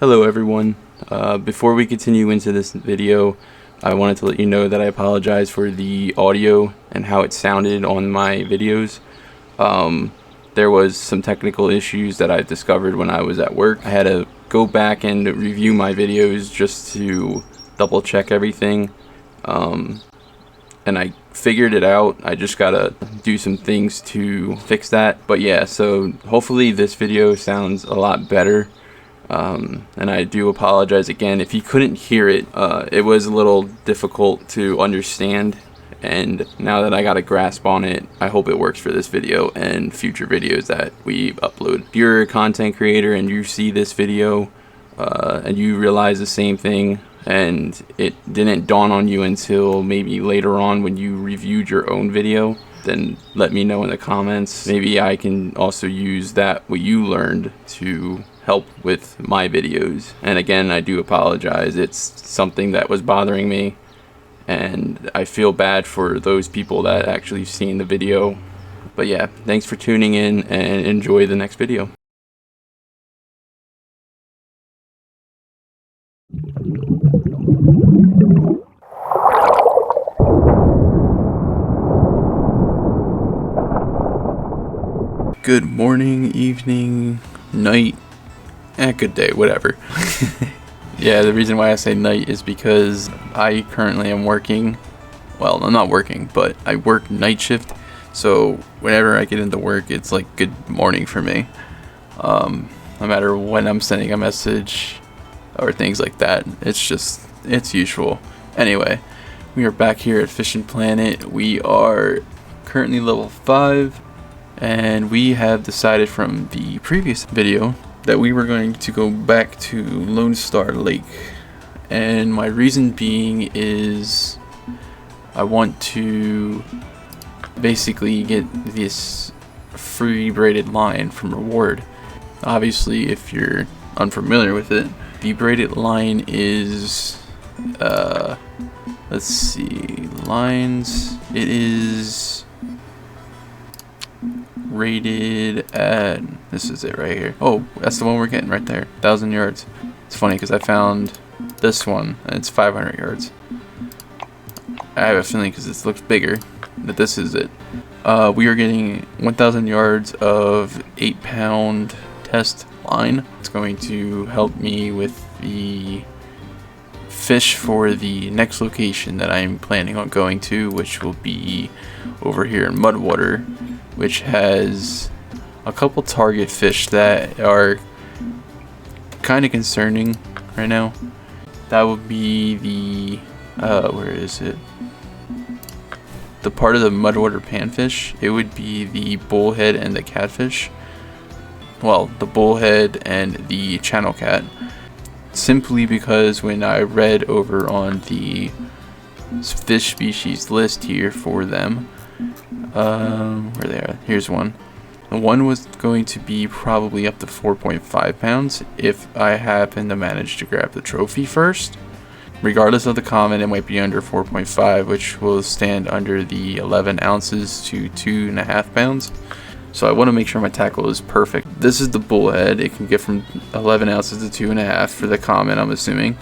Hello everyone. Before we continue into this video, I wanted to let you know that I apologize for the audio and how it sounded on my videos. There was some technical issues that I discovered when I was at work. I had to go back and review my videos just to double check everything. And I figured it out. I just gotta do some things to fix that. But yeah, so hopefully this video sounds a lot better. And I do apologize again if you couldn't hear it. It was a little difficult to understand, and now that I got a grasp on it, I hope it works for this video and future videos that we upload. If you're a content creator and you see this video and you realize the same thing and it didn't dawn on you until maybe later on when you reviewed your own video, then let me know in the comments. Maybe I can also use that what you learned to help with my videos. And again, I do apologize. It's something that was bothering me, and I feel bad for those people that actually seen the video. But yeah, thanks for tuning in and enjoy the next video. Good morning, evening, night, good day, whatever. Yeah, the reason why I say night is because I currently am working. Well, I'm not working, but I work night shift. So whenever I get into work, it's like good morning for me. No matter when I'm sending a message or things like that, it's usual. Anyway, we are back here at Fishing Planet. We are currently level 5. And we have decided from the previous video that we were going to go back to Lone Star Lake. And my reason being is I want to basically get this free braided line from Reward. Obviously, if you're unfamiliar with it, the braided line is, let's see, lines, it is rated at, this is it right here. Oh, that's the one we're getting right there, 1,000 yards. It's funny because I found this one and it's 500 yards. I have a feeling because it looks bigger that this is it. We are getting 1,000 yards of 8-pound test line. It's going to help me with the fish for the next location that I'm planning on going to, which will be over here in Mudwater, which has a couple target fish that are kind of concerning right now. That would be the where is it? The part of the Mudwater panfish. It would be the bullhead and the catfish. Well, the bullhead and the channel cat. Simply because when I read over on the fish species list here for them, where they are, here's one. The one was going to be probably up to 4.5 pounds if I happen to manage to grab the trophy first. Regardless of the comment, it might be under 4.5, which will stand under the 11 ounces to 2.5 pounds. So I want to make sure my tackle is perfect. This is the bullhead. It can get from 11 ounces to 2.5 for the comment, I'm assuming.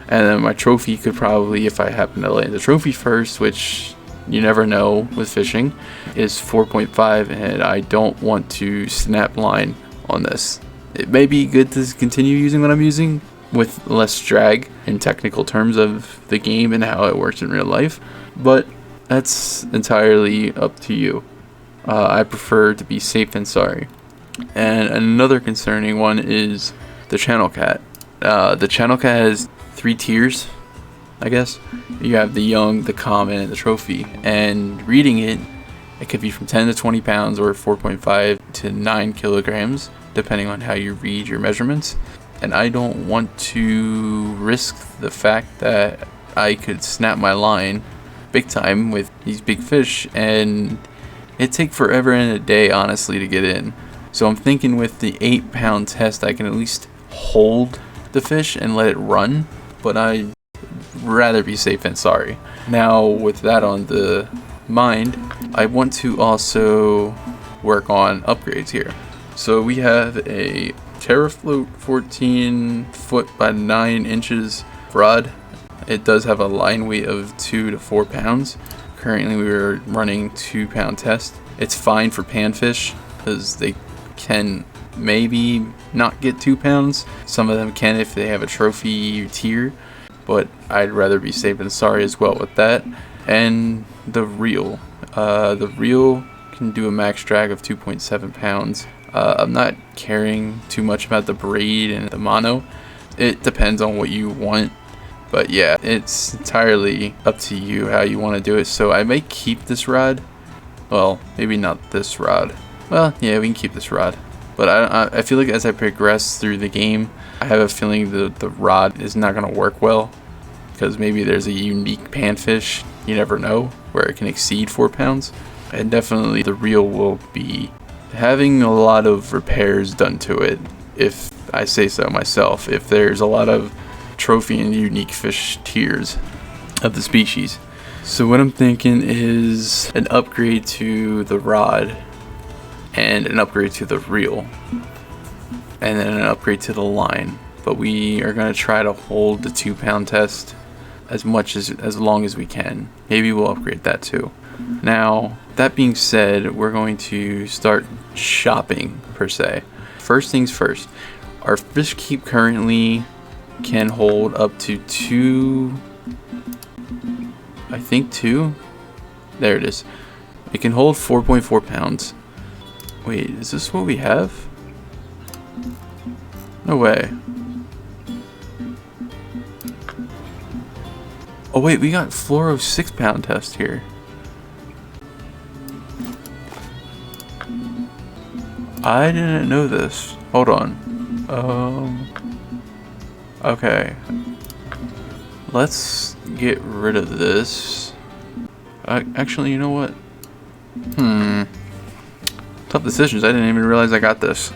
And then my trophy could probably, if I happen to land the trophy first, which you never know with fishing, is 4.5, and I don't want to snap line on this. It may be good to continue using what I'm using with less drag in technical terms of the game and how it works in real life, but that's entirely up to you. I prefer to be safe than sorry. And another concerning one is the channel cat. The channel cat has 3 tiers, I guess. You have the young, the common, and the trophy. And reading it, it could be from 10 to 20 pounds or 4.5 to 9 kilograms, depending on how you read your measurements. And I don't want to risk the fact that I could snap my line big time with these big fish, and it'd take forever and a day, honestly, to get in. So I'm thinking with the 8-pound test, I can at least hold the fish and let it run, but I'd rather be safe than sorry. Now, with that on the mind, I want to also work on upgrades here. So we have a TerraFloat 14 foot by 9 inches rod. It does have a line weight of 2 to 4 pounds. Currently we are running 2-pound test. It's fine for panfish because they can maybe not get 2 pounds. Some of them can if they have a trophy tier, but I'd rather be safe than sorry as well with that. And the reel. The reel can do a max drag of 2.7 pounds. I'm not caring too much about the braid and the mono. It depends on what you want. But yeah, it's entirely up to you how you want to do it. So I may keep this rod. Well, maybe not this rod. Well, yeah, we can keep this rod. But I feel like as I progress through the game, I have a feeling the rod is not going to work well. Because maybe there's a unique panfish, you never know, where it can exceed 4 pounds. And definitely the reel will be having a lot of repairs done to it, if I say so myself. If there's a lot of trophy and unique fish tiers of the species. So what I'm thinking is an upgrade to the rod and an upgrade to the reel and then an upgrade to the line. But we are going to try to hold the 2-pound test as long as we can. Maybe we'll upgrade that too. Now, that being said, we're going to start shopping per se. First things first, our fish keep currently can hold up to 2, I think 2. There it is. It can hold 4.4 pounds. Wait, is this what we have? No way. Oh wait, we got fluoro 6-pound test here. I didn't know this. Hold on. Okay. Let's get rid of this. Actually, you know what? Tough decisions. I didn't even realize I got this.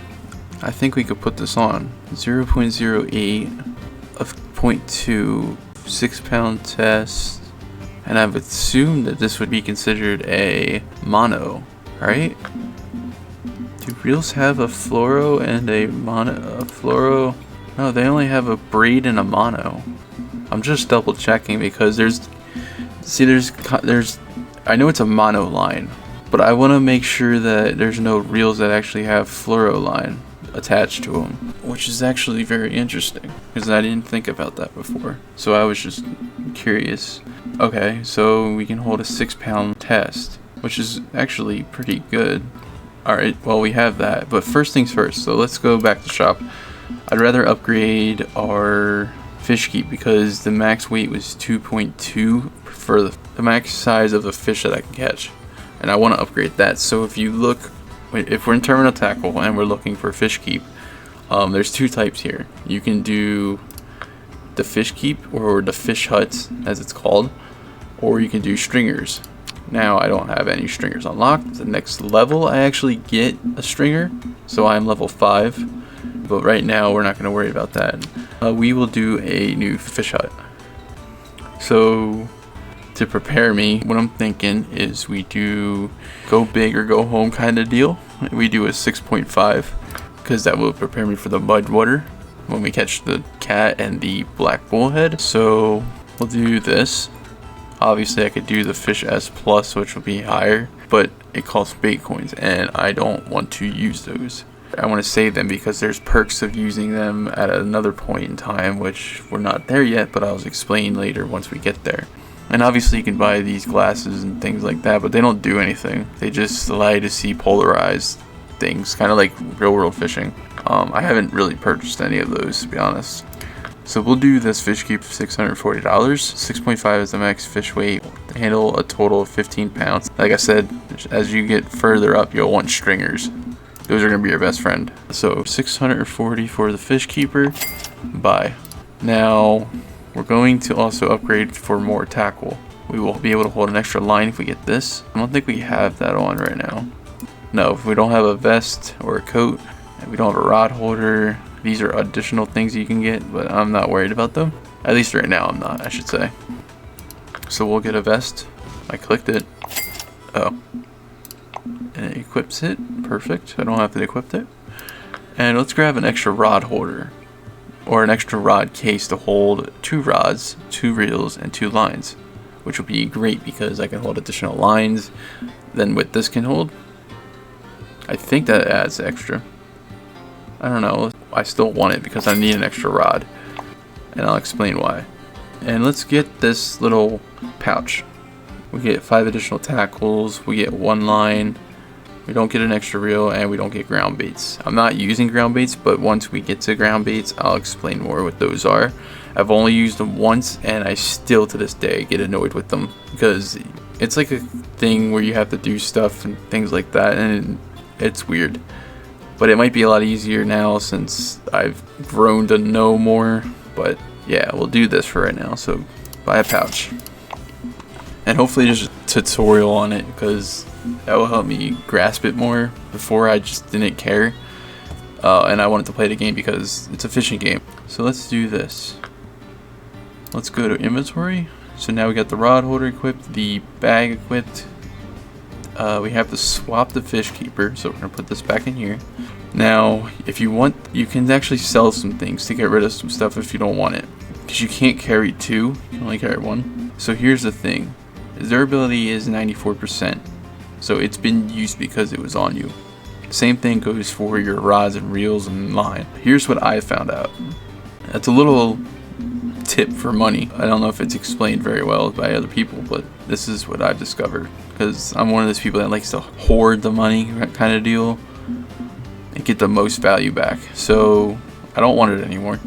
I think we could put this on. 0.08 of 0.2 6-pound test. And I've assumed that this would be considered a mono, right? Do reels have a fluoro and a mono? A fluoro? No, they only have a braid and a mono. I'm just double checking because there's I know it's a mono line, but I want to make sure that there's no reels that actually have fluoro line attached to them, which is actually very interesting because I didn't think about that before. So I was just curious. Okay, so we can hold a 6-pound test, which is actually pretty good. Alright, well we have that, but first things first, so let's go back to shop. I'd rather upgrade our fish keep because the max weight was 2.2 for the max size of the fish that I can catch. And I want to upgrade that. So if you look, if we're in terminal tackle and we're looking for fish keep, there's 2 types here. You can do the fish keep or the fish huts as it's called, or you can do stringers. Now I don't have any stringers unlocked. The next level I actually get a stringer, so I'm level 5. But right now we're not going to worry about that. We will do a new fish hut. So to prepare me, what I'm thinking is we do go big or go home kind of deal. We do a 6.5 because that will prepare me for the mud water when we catch the cat and the black bullhead. So we'll do this. Obviously I could do the fish S plus, which will be higher, but it costs bait coins and I don't want to use those. I want to save them because there's perks of using them at another point in time, which we're not there yet, but I'll explain later once we get there. And obviously you can buy these glasses and things like that, but they don't do anything. They just allow you to see polarized things, kind of like real world fishing. I haven't really purchased any of those, to be honest. So we'll do this fish keep for $640. 6.5 is the max fish weight. They handle a total of 15 pounds. Like I said, as you get further up, you'll want stringers. Those are going to be your best friend. So 640 for the fish keeper. Bye. Now we're going to also upgrade for more tackle. We will be able to hold an extra line if we get this. I don't think we have that on right now. No, if we don't have a vest or a coat, and we don't have a rod holder, these are additional things you can get, but I'm not worried about them. At least right now I'm not, I should say. So we'll get a vest. I clicked it. Oh. And it equips it. Perfect. I don't have to equip it. And let's grab an extra rod holder, or an extra rod case to hold 2 rods, 2 reels, and 2 lines, which will be great because I can hold additional lines than what this can hold. I think that adds extra. I don't know. I still want it because I need an extra rod, and I'll explain why. And let's get this little pouch. We get 5 additional tackles, we get 1 line, we don't get an extra reel, and we don't get ground baits. I'm not using ground baits, but once we get to ground baits, I'll explain more what those are. I've only used them once, and I still to this day get annoyed with them because it's like a thing where you have to do stuff and things like that, and it's weird. But it might be a lot easier now since I've grown to know more. But yeah, we'll do this for right now. So buy a pouch. And hopefully there's a tutorial on it because that will help me grasp it more. Before I just didn't care. And I wanted to play the game because it's a fishing game. So let's do this. Let's go to inventory. So now we got the rod holder equipped, the bag equipped. We have to swap the fish keeper, so we're going to put this back in here. Now, if you want, you can actually sell some things to get rid of some stuff if you don't want it. Because you can't carry 2, you can only carry 1. So here's the thing. Durability is 94%. So it's been used because it was on you. Same thing goes for your rods and reels and line. Here's what I found out. That's a little tip for money. I don't know if it's explained very well by other people, but this is what I've discovered. Because I'm one of those people that likes to hoard the money kind of deal and get the most value back. So I don't want it anymore.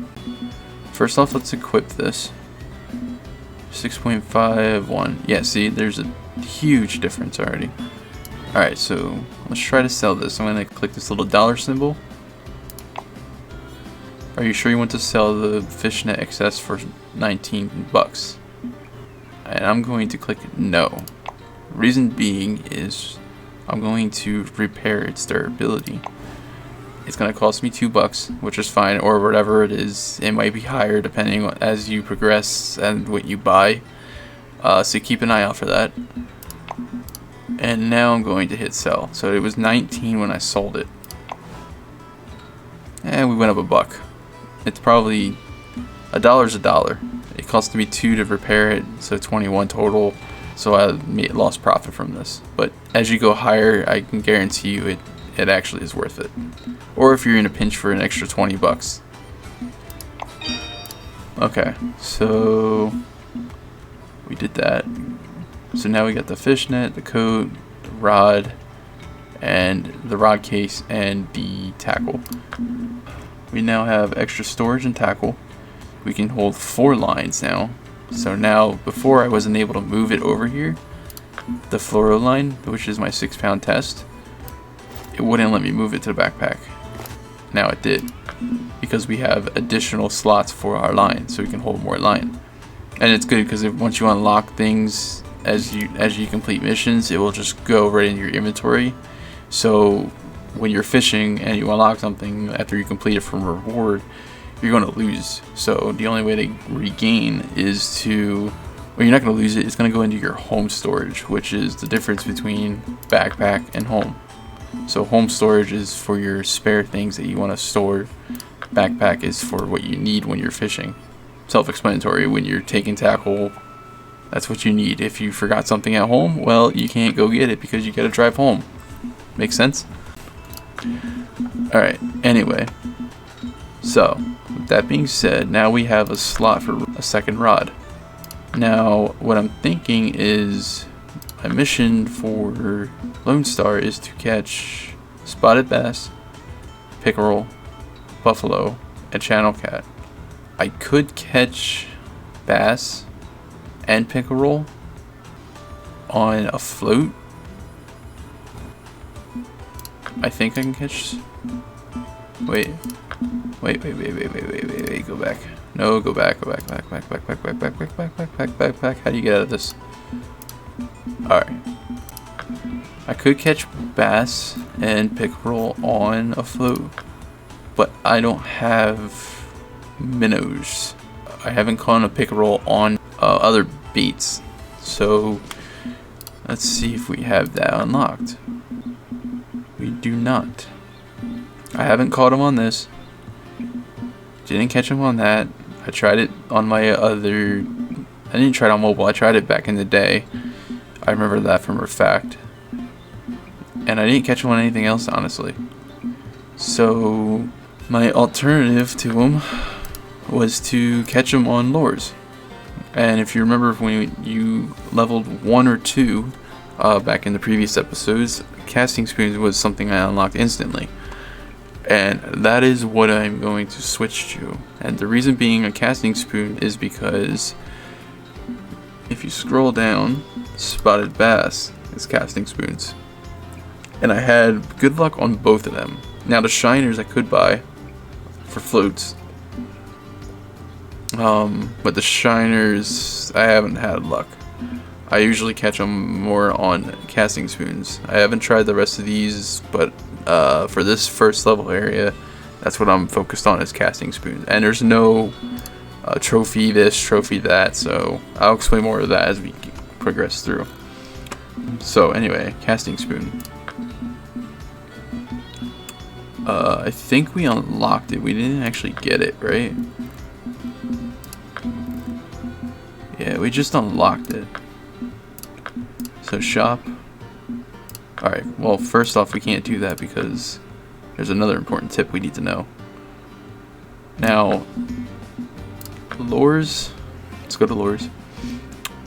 First off, let's equip this. 6.51. Yeah, see, there's a huge difference already. Alright, so let's try to sell this. I'm going to click this little dollar symbol. Are you sure you want to sell the fishnet XS for 19 bucks? And I'm going to click no. Reason being is I'm going to repair its durability. It's going to cost me $2, which is fine, or whatever it is. It might be higher depending on as you progress and what you buy. So keep an eye out for that. And now I'm going to hit sell. So it was 19 when I sold it. And we went up $1. It's probably $1's $1. It cost me 2 to repair it, so 21 total. So I lost profit from this. But as you go higher, I can guarantee you it actually is worth it. Or if you're in a pinch for an extra 20 bucks. Okay, so we did that. So now we got the fishnet, the coat, the rod, and the rod case, and the tackle. We now have extra storage and tackle. We can hold 4 lines now. So now, before I wasn't able to move it over here, the fluoro line, which is my 6-pound test, it wouldn't let me move it to the backpack. Now it did, because we have additional slots for our line, so we can hold more line. And it's good because once you unlock things as you complete missions, it will just go right into your inventory. So when you're fishing and you unlock something after you complete it from reward, you're going to lose. So the only way to regain is to, well, you're not going to lose it. It's going to go into your home storage, which is the difference between backpack and home. So home storage is for your spare things that you want to store. Backpack is for what you need when you're fishing. Self-explanatory. When you're taking tackle, that's what you need. If you forgot something at home, well, you can't go get it because you got to drive home. Make sense? Alright, anyway. So, with that being said, now we have a slot for a second rod. Now, what I'm thinking is my mission for Lone Star is to catch spotted bass, pickerel, buffalo, and channel cat. I could catch bass and pickerel on a float. I think I can catch. Wait, go back. No, go back. Back. How do you get out of this? Alright. I could catch bass and pickerel on a float, but I don't have minnows. I haven't caught a pickerel on other baits, so let's see if we have that unlocked. We do not. I haven't caught him on this. Didn't catch him on that. I tried it on my other... I didn't try it on mobile. I tried it back in the day. I remember that from a fact. And I didn't catch him on anything else, honestly. So my alternative to him was to catch him on lures. And if you remember when you leveled 1 or 2 back in the previous episodes, casting spoons was something I unlocked instantly. And that is what I'm going to switch to. And the reason being a casting spoon is because if you scroll down, spotted bass is casting spoons. And I had good luck on both of them. Now the shiners I could buy for floats. But the shiners, I haven't had luck. I usually catch them more on casting spoons. I haven't tried the rest of these, but for this first level area, that's what I'm focused on, is casting spoons. And there's no trophy this, trophy that, so I'll explain more of that as we progress through. So anyway, casting spoon. I think we unlocked it. We didn't actually get it, right? Yeah, we just unlocked it. So shop. Alright, well first off we can't do that because there's another important tip we need to know. Now, lures. Let's go to lures.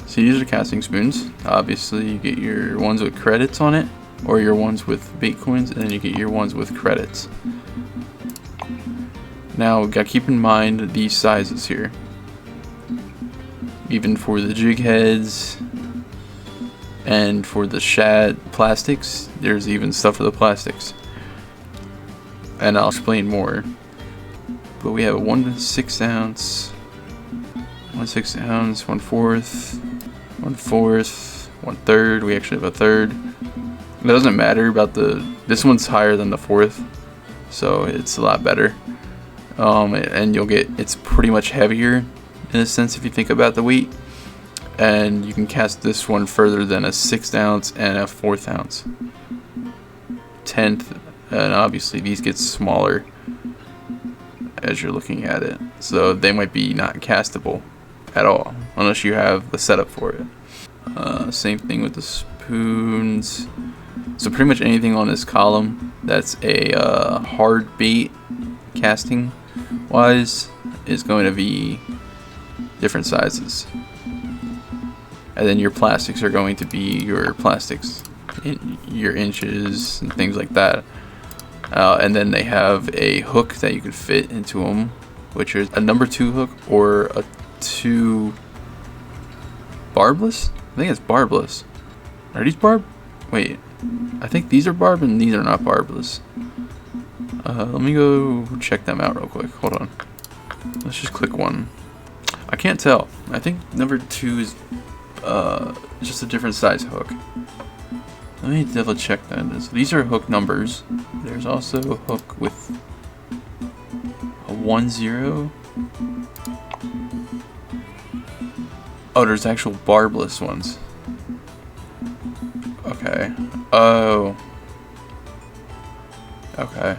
So these are casting spoons. Obviously you get your ones with credits on it, or your ones with bait coins, and then you get your ones with credits. Now, gotta keep in mind these sizes here. Even for the jig heads and for the shad plastics, there's even stuff for the plastics. And I'll explain more. But we have a 1/6 ounce, 1/6 ounce, 1/4, 1/4, 1/3. We actually have a third. It doesn't matter about this one's higher than the 4th, so it's a lot better. And you'll get, it's pretty much heavier in a sense if you think about the weight. And you can cast this one further than a 1/6 ounce and a 1/4 ounce. 1/10, and obviously these get smaller as you're looking at it. So they might be not castable at all, unless you have the setup for it. Same thing with the spoons. So pretty much anything on this column that's a hard bait casting wise is going to be different sizes. And then your plastics are going to be your plastics, your inches and things like that. And then they have a hook that you can fit into them, which is a number 2 hook or a 2 barbless? I think it's barbless. Are these barb? Wait, I think these are barb and these are not barbless. Let me go check them out real quick. Hold on. Let's just click one. I can't tell. I think number 2 is just a different size hook. Let me double check that. So these are hook numbers. There's also a hook with a 1/0. Oh, there's actual barbless ones. Okay. Oh. Okay.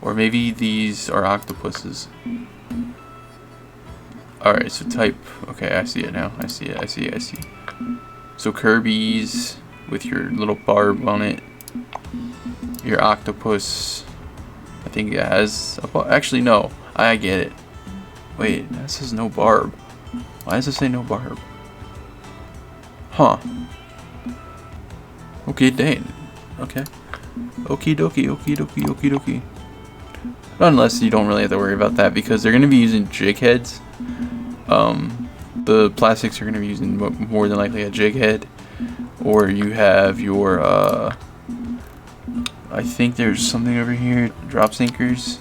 Or maybe these are octopuses. Alright, so type. Okay, I see it now. I see it. I see it. I see it. So Kirby's with your little barb on it. Your octopus. I think it has a barb. Actually, no. I get it. Wait, that says no barb. Why does it say no barb? Huh. Okay, dang. Okay. Okie dokie, okie dokie, okie dokie. Unless you don't really have to worry about that because they're going to be using jig heads. The plastics are going to be using more than likely a jig head. Or you have your, I think there's something over here, drop sinkers.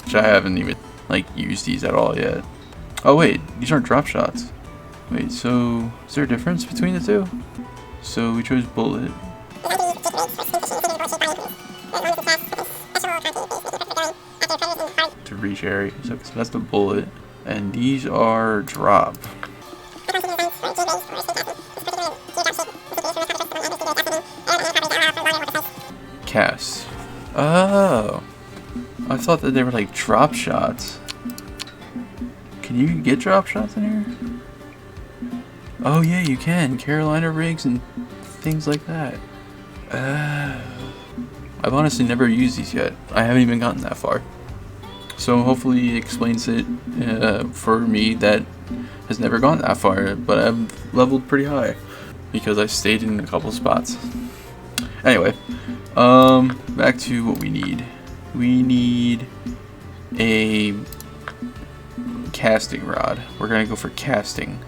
Which I haven't even, like, used these at all yet. Oh wait, these aren't drop shots. Wait, so is there a difference between the two? So we chose bullet. To reach area, so that's the bullet, and these are drop. Cast. Oh, I thought that they were like drop shots. Can you get drop shots in here? Oh yeah, you can. Carolina rigs and things like that. I've honestly never used these yet. I haven't even gotten that far. So hopefully it explains it for me that has never gone that far, but I've leveled pretty high because I stayed in a couple spots. Anyway, back to what we need. We need a casting rod. We're gonna go for casting.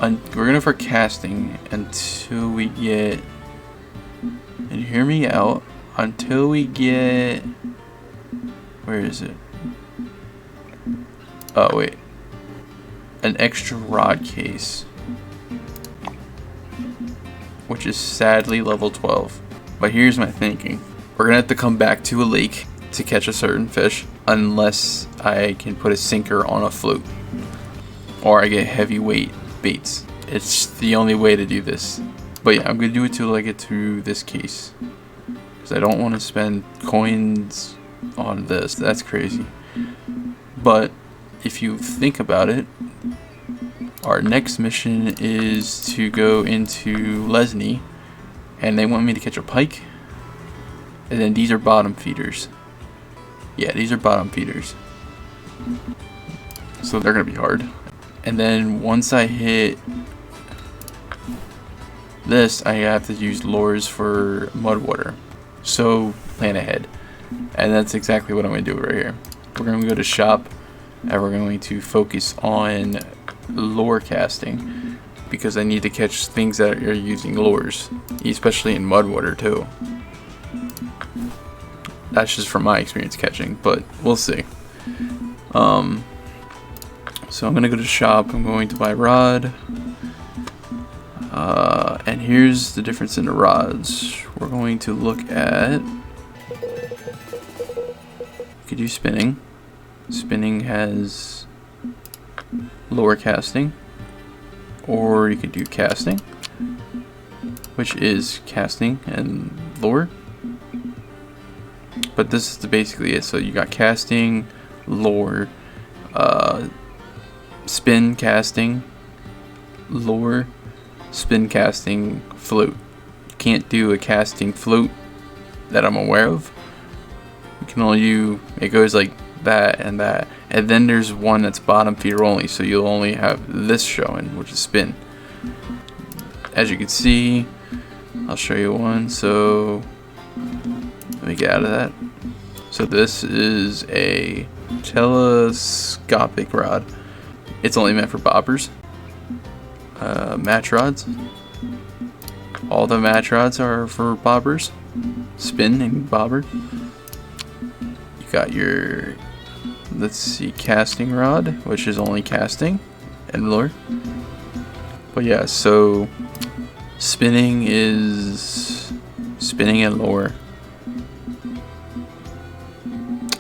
We're gonna go for casting until we get, and hear me out, until we get, where is it? Oh wait, an extra rod case, which is sadly level 12. But here's my thinking. We're gonna have to come back to a lake to catch a certain fish unless I can put a sinker on a float or I get heavyweight baits. It's the only way to do this. But yeah, I'm gonna do it till I get to this case because I don't want to spend coins on this. That's crazy. But if you think about it, our next mission is to go into Lesney, and they want me to catch a pike. And then these are bottom feeders. Yeah, these are bottom feeders. So they're gonna be hard. And then once I hit this, I have to use lures for mudwater. So plan ahead. And that's exactly what I'm gonna do right here. We're gonna go to shop, and we're going to focus on lure casting because I need to catch things that are using lures, especially in mudwater too. That's just from my experience catching, but we'll see. So I'm gonna go to shop. I'm going to buy rod, and here's the difference in the rods. We're going to look at. You could do spinning. Spinning has lure casting, or you could do casting, which is casting and lure. But this is basically it. So you got casting, lure, spin casting, lure, spin casting, float. You can't do a casting float that I'm aware of. You can only do, it goes like that, and then there's one that's bottom feeder only, so you'll only have this showing, which is spin. As you can see, I'll show you one. So let me get out of that. So this is a telescopic rod. It's only meant for bobbers. Match rods. All the match rods are for bobbers. Spin and bobber. You got your, let's see, casting rod, which is only casting and lure. But yeah, so spinning is spinning and lure.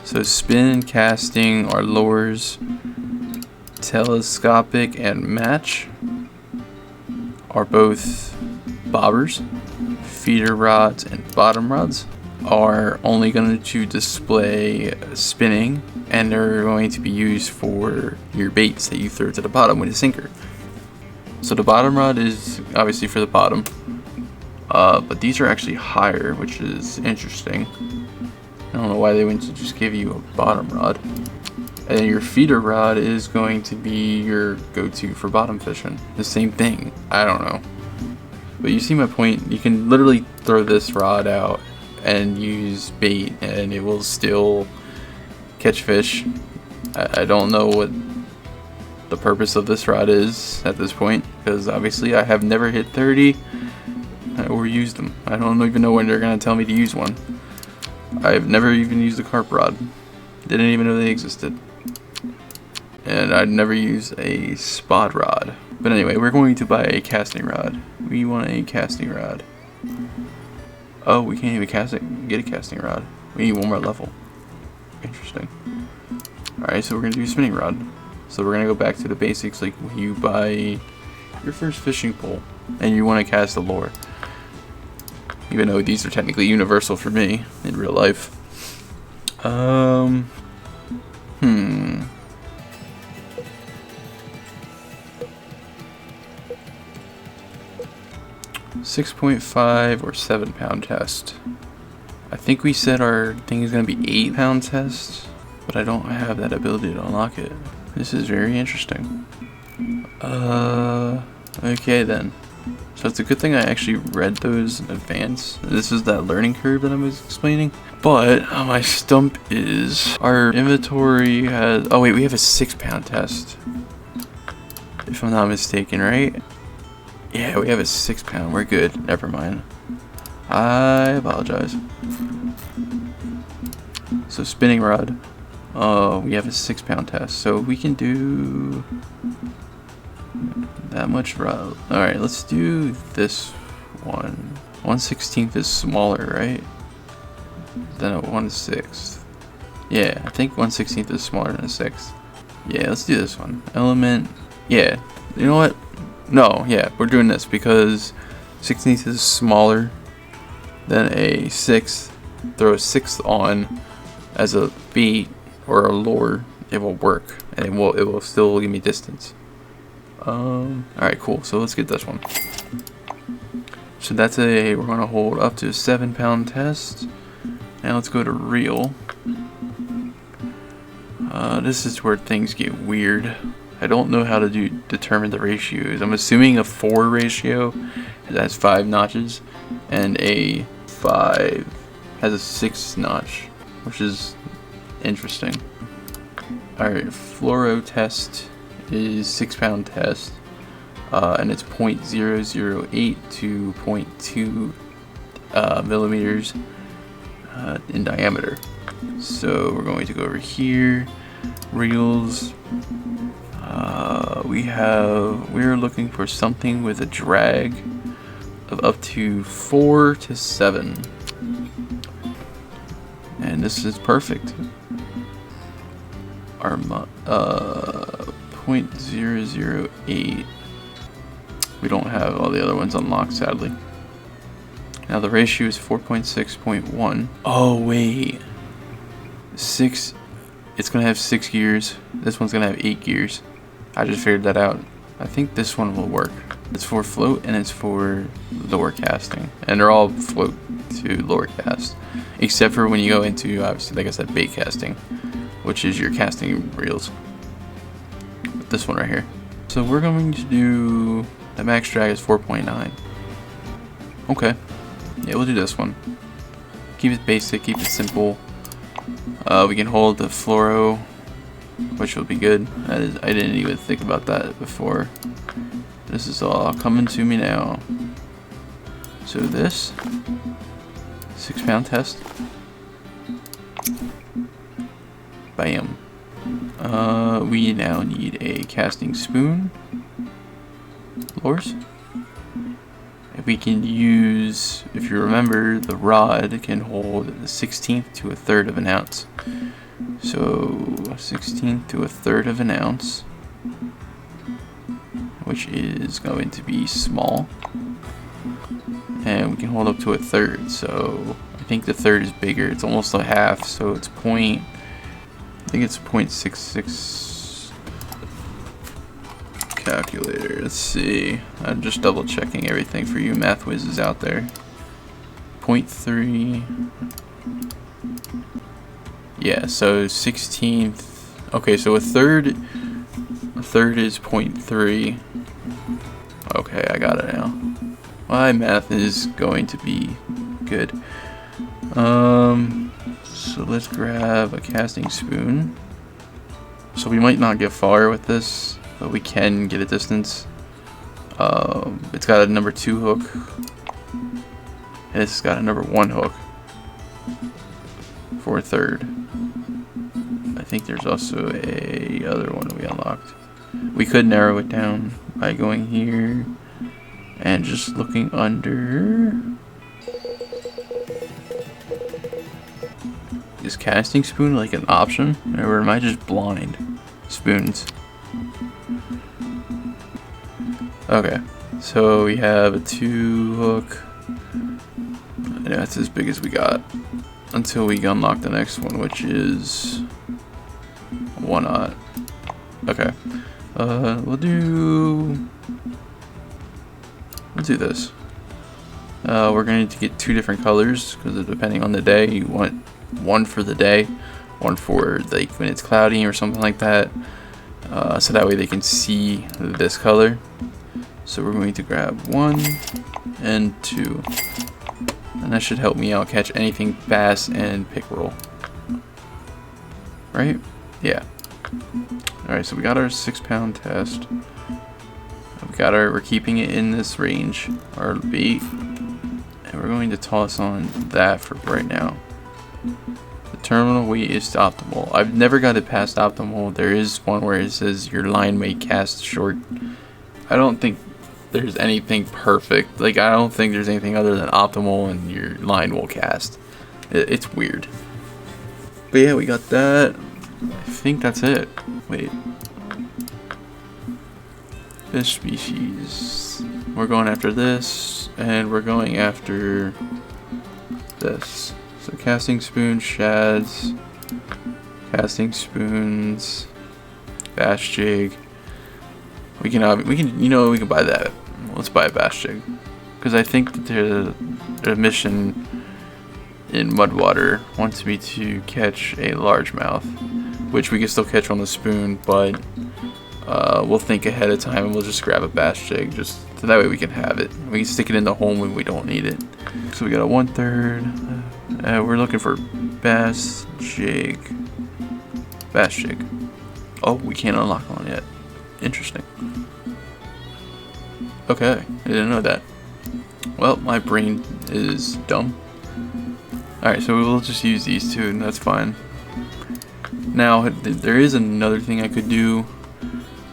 So spin and casting are lures. Telescopic and match are both bobbers. Feeder rods and bottom rods are only going to display spinning, and they're going to be used for your baits that you throw to the bottom with a sinker. So the bottom rod is obviously for the bottom, but these are actually higher, which is interesting. I don't know why they wouldn't just give you a bottom rod. And your feeder rod is going to be your go-to for bottom fishing. The same thing. I don't know. But you see my point. You can literally throw this rod out and use bait and it will still catch fish. I don't know what the purpose of this rod is at this point, because obviously I have never hit 30 or used them. I don't even know when they're going to tell me to use one. I've never even used a carp rod. Didn't even know they existed. And I'd never use a spot rod. But anyway, we're going to buy a casting rod. We want a casting rod. Oh, we can't even get a casting rod. We need one more level. Interesting. Alright, so we're going to do a spinning rod. So we're going to go back to the basics, like when you buy your first fishing pole and you want to cast a lure. even though these are technically universal for me in real life. 6.5 or 7 pound test. I think we said our thing is going to be 8 pound test, but I don't have that ability to unlock it. This is very interesting. Okay then. So it's a good thing I actually read those in advance. This is that learning curve that I was explaining. But my stump is our inventory has. Oh wait, we have a 6 pound test, if I'm not mistaken, right? Yeah, we have a 6 pound. We're good. Never mind. I apologize. So spinning rod. Oh, we have a 6 pound test, so we can do that much rod. All right, let's do this one. 1/16 is smaller, right? Than a 1/6. Yeah, I think 1/16 is smaller than a 1/6. Yeah, let's do this one. Element. Yeah, you know what? No, yeah, we're doing this because 16th is smaller than a 1/6. Throw a 1/6 on as a beat or a lure, it will work, and it will still give me distance. Alright, cool. So let's get this one. So that's we're gonna hold up to a 7 pound test. Now let's go to reel. This is where things get weird. I don't know how to determine the ratios. I'm assuming a 4 ratio has 5 notches, and a 5 has a 6 notch, which is interesting. Alright, fluoro test is 6 pound test, and it's 0.008 to 0.2 millimeters in diameter. So we're going to go over here, reels. We're looking for something with a drag of up to 4 to 7, and this is perfect. Our 0.008. We don't have all the other ones unlocked, sadly. Now the ratio is 4.6.1. Oh wait, 6. It's gonna have 6 gears. This one's gonna have 8 gears. I just figured that out. I think this one will work. It's for float and it's for lure casting, and they're all float to lure cast, except for when you go into, obviously, like I said, bait casting, which is your casting reels. This one right here. So we're going to do, the max drag is 4.9. Okay, yeah, we'll do this one. Keep it basic, keep it simple. We can hold the fluoro, which will be good. I didn't even think about that before. This is all coming to me now. So this 6 pound test. Bam. We now need a casting spoon. Lures. We can use, if you remember, the rod can hold a 1/16 to a 1/3 of an ounce. So a 1/16 to a 1/3 of an ounce, which is going to be small, and we can hold up to a 1/3. So I think the 1/3 is bigger. It's almost a half, so it's I think it's 0.66. Calculator, let's see. I'm just double checking everything for you math whizzes out there. 0.3. Yeah, so 16th. Okay, so a third is 0.3. Okay, I got it now. My math is going to be good. So let's grab a casting spoon. So we might not get far with this, but we can get a distance. It's got a number 2 hook, and it's got a number 1 hook for a 1/3. I think there's also a other one we unlocked. We could narrow it down by going here and just looking under. Is casting spoon like an option, or am I just blind? Spoons. Okay, so we have a 2 hook, And that's as big as we got until we unlock the next one, which is 1/0. Okay. We'll do this. We're going to get 2 different colors because depending on the day, you want one for the day, one for like when it's cloudy or something like that. So that way they can see this color. So we're going to grab 1 and 2, and that should help me out catch anything bass and pickerel. Right? Yeah. Alright, so we got our 6-pound test. We're keeping it in this range, our bait, and we're going to toss on that for right now. The terminal weight is optimal. I've never got it past optimal. There is one where it says your line may cast short. I don't think there's anything perfect. Like, I don't think there's anything other than optimal and your line will cast. It's weird. But yeah, we got that. I think that's it. Wait. Fish species. We're going after this, and we're going after this. So casting spoons, shads, casting spoons, bass jig. We can buy that. Let's buy a bass jig, because I think that the mission in Mudwater wants me to catch a largemouth, which we can still catch on the spoon, but we'll think ahead of time and we'll just grab a bass jig, just so that way we can have it. We can stick it in the hole when we don't need it. So we got a 1/3. We're looking for bass jig. Bass jig. Oh, we can't unlock one yet. Interesting. Okay, I didn't know that. Well, my brain is dumb. Alright, so we'll just use these 2 and that's fine. Now, there is another thing I could do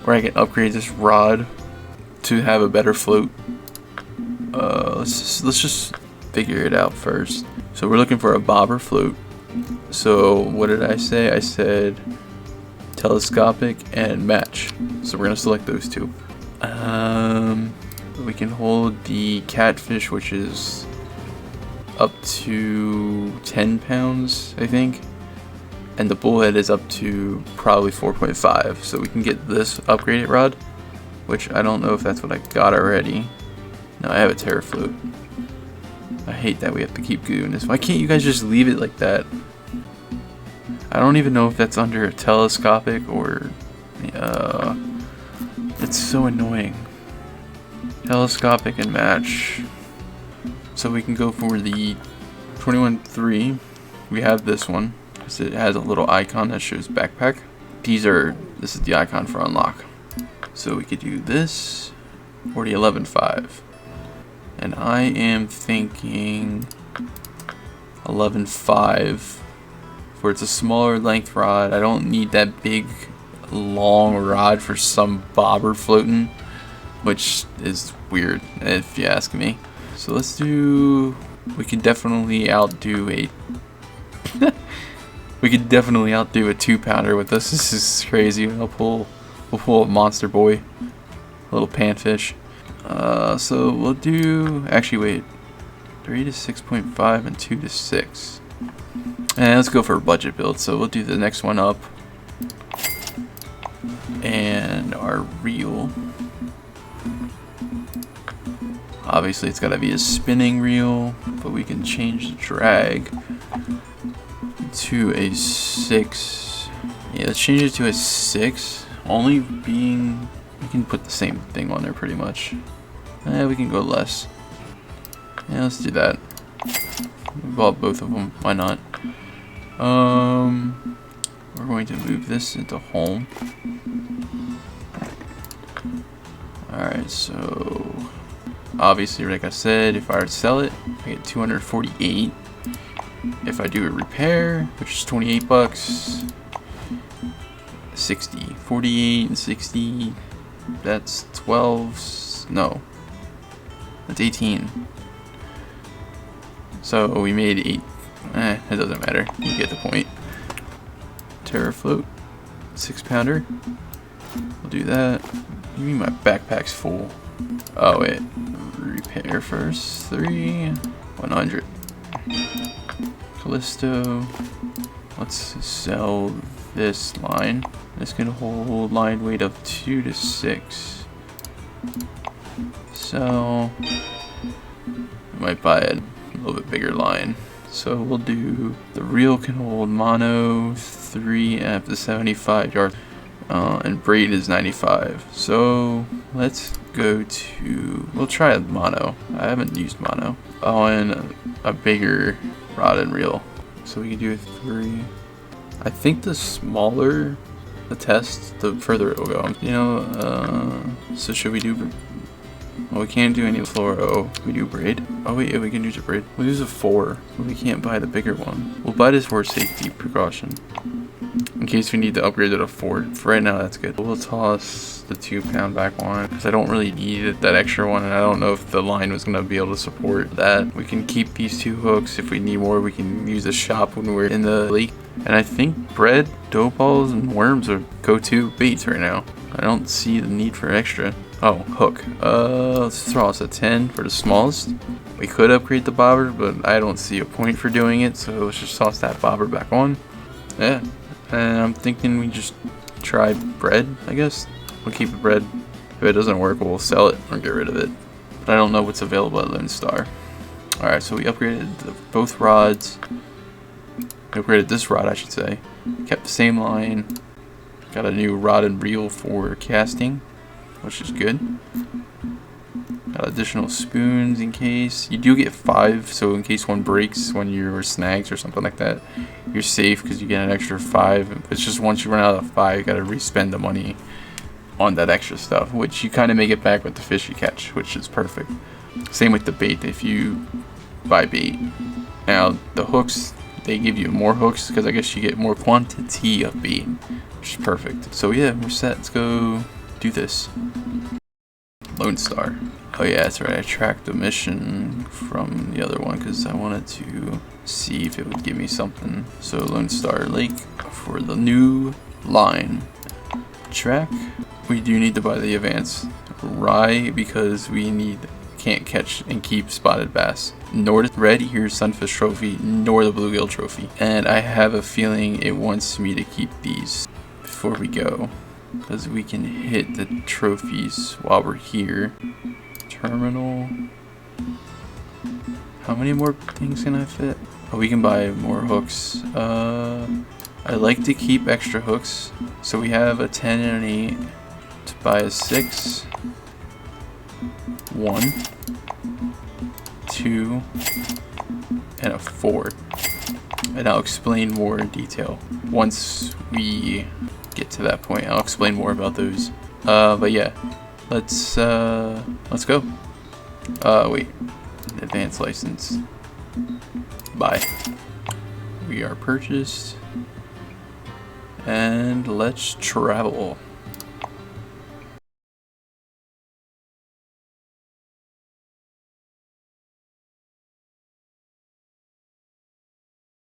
where I can upgrade this rod to have a better float. Let's just figure it out first. So we're looking for a bobber float. So what did I say? I said telescopic and match. So we're gonna select those 2. We can hold the catfish, which is up to 10 pounds, I think. And the bullhead is up to probably 4.5. So we can get this upgraded rod, which I don't know if that's what I got already. No, I have a terra float. I hate that we have to keep doing this. Why can't you guys just leave it like that? I don't even know if that's under a telescopic or... it's so annoying. Telescopic and match. So we can go for the 21.3. We have this one, because it has a little icon that shows backpack. This is the icon for unlock. So we could do this or the 11.5. And I am thinking 11.5. For it's a smaller length rod. I don't need that big long rod for some bobber floating, which is weird if you ask me. So let's do, we could definitely outdo a we could definitely outdo a 2-pounder with this. This is crazy. We'll pull a monster boy, a little panfish. So we'll do, actually wait, 3 to 6.5 and 2 to 6. And let's go for a budget build. So we'll do the next one up. And our reel. Obviously it's gotta be a spinning reel, but we can change the drag to a 6. Yeah, let's change it to a 6. Only being, we can put the same thing on there pretty much. We can go less. Yeah, let's do that. We bought both of them. Why not? We're going to move this into home. Alright, so obviously, like I said, if I were to sell it, I get 248. If I do a repair, which is 28 bucks, 60, 48 and 60, that's 12, no, that's 18. So we made 8, it doesn't matter, you get the point. Terrafloat, 6-pounder, we'll do that. You mean my backpack's full? Oh wait, repair first, 3, 100. Callisto. Let's sell this line. This can hold line weight of 2 to 6. So I might buy a little bit bigger line. So we'll do the reel can hold mono 3 up to 75 yards. And braid is 95. So let's go to, we'll try mono. I haven't used mono. And a bigger rod and reel. So we can do 3. I think the smaller the test, the further it will go. You know, so should we do, well, we can't do any fluoro. We do braid. Oh wait, yeah, we can use a braid. We'll use a 4, but we can't buy the bigger one. We'll buy this for safety precaution, in case we need to upgrade it to 4. For right now, that's good. We'll toss the 2-pound back one, because I don't really need that extra one, and I don't know if the line was going to be able to support that. We can keep these 2 hooks. If we need more, we can use the shop when we're in the lake. And I think bread, dough balls, and worms are go-to baits right now. I don't see the need for extra. Oh, hook. Let's throw us a 10 for the smallest. We could upgrade the bobber, but I don't see a point for doing it, so let's just toss that bobber back on. Yeah. And I'm thinking we just try bread, I guess. We'll keep the bread. If it doesn't work, we'll sell it or get rid of it. But I don't know what's available at Lone Star. Alright, so we upgraded both rods. We upgraded this rod, I should say. Kept the same line. Got a new rod and reel for casting, which is good. Got additional spoons in case. You do get 5, so in case one breaks when you're snags or something like that, you're safe because you get an extra 5. It's just once you run out of 5, you gotta re-spend the money on that extra stuff, which you kind of make it back with the fish you catch, which is perfect. Same with the bait if you buy bait. Now the hooks, they give you more hooks because I guess you get more quantity of bait, which is perfect. So yeah, we're set. Let's go do this. Lone Star. Oh yeah, that's right. I tracked the mission from the other one because I wanted to see if it would give me something. So Lone Star Lake for the new line. Track. We do need to buy the advanced rye because we can't catch and keep spotted bass, nor the red ear sunfish trophy, nor the bluegill trophy. And I have a feeling it wants me to keep these before we go, because we can hit the trophies while we're here. Terminal. How many more things can I fit? Oh, we can buy more hooks. I like to keep extra hooks, so we have a 10 and an 8. To buy a 6. 1, 2, and a 4. And I'll explain more in detail once we get to that point. I'll explain more about those. But yeah, let's go. Wait, advanced license. Buy. We are purchased, and let's travel.